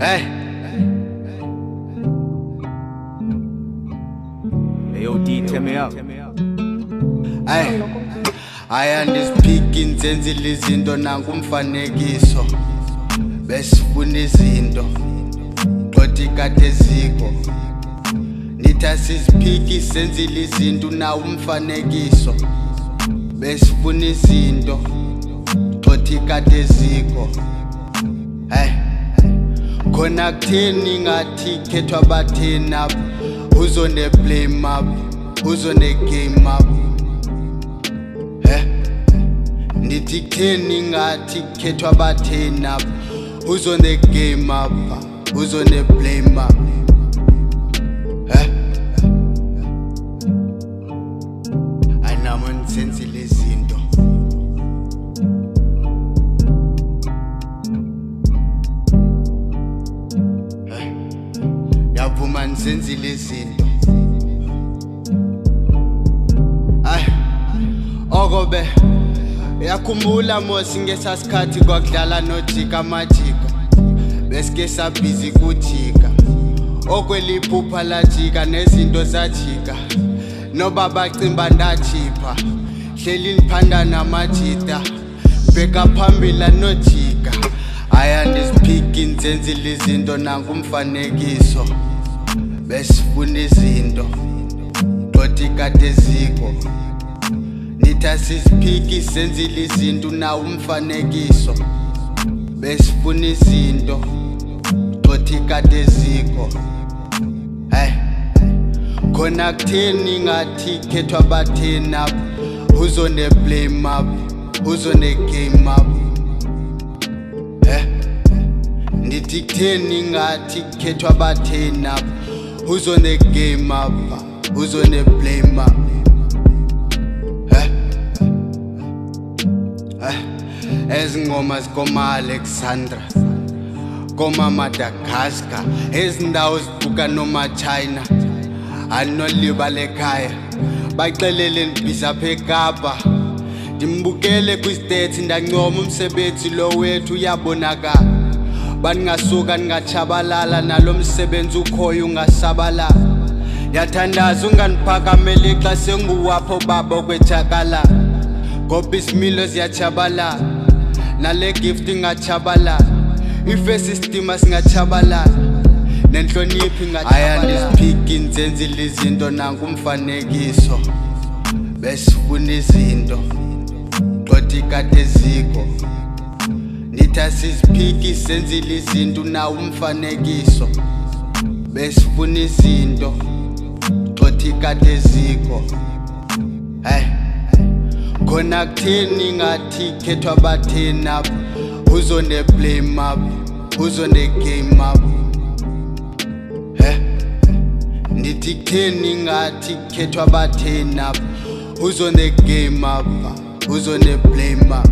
Hey. Hey, yo, D, tell me out. Hey. Ayandispeak inzenzile izinto nangumfanekiso besifuna izinto xoti kade eziko nithi asizipiki senzile izinto nawo umfanekiso besifuna izinto xoti kade eziko. Hey, khona kutheni ngathi khethwa batheni apha uzone blame up uzone game up. Nithi kutheni ngathi khethwa batheni apha uzone game up uzone blame up. Anamo nisenzile izinto yavuma nisenzile izinto okobe yakhumbula mosi ngesasikhathi kwakudlala nojika majika besike sabhizi kujika okweliphupha lajika nezinto zajika nobaba cimba ndachipha hleli niphanda namajita bheka phambili nojika ayandispeak nzenzile izinto nangumfanekiso besifuna izinto xoti kade eziko nithi asizipiki senzile izinto nawo umfanekiso besifuna izinto xoti kade eziko. Hey, khona kutheni ngathi khethwa batheni apha uzone blame up uzone game up. Nithi kutheni ngathi khethwa batheni apha uzone game up uzone blame up. Ezingoma zikoma Alexandra koma Madagascar ezindawo zibuka noma China anolibala ekhaya baxelele nibhiza phekapa ndimbukele kwi-states ndancoma umsebenzi lo wethu uyabonakala baningasuka ningachabalala nalo msebenzi ukhoyo ungasabalala yathandaza unganiphakameli xa senguwapho babo kwejakala ngoba isimilo ziyachabalala nale gift ingachabalala ifesi stima singachabalala nenhloniphi ingachabalala. Ayandispeak nzenzile izinto nangumfanekiso besifuna izinto xoti kade eziko nithi asizipiki senzile izinto nawo umfanekiso besifuna izinto xoti kade eziko. Hey, khona kutheni ngathi khethwa batheni apha uzone blame up uzone game up. Nithi kutheni ngathi khethwa batheni apha uzone game up uzone blame up.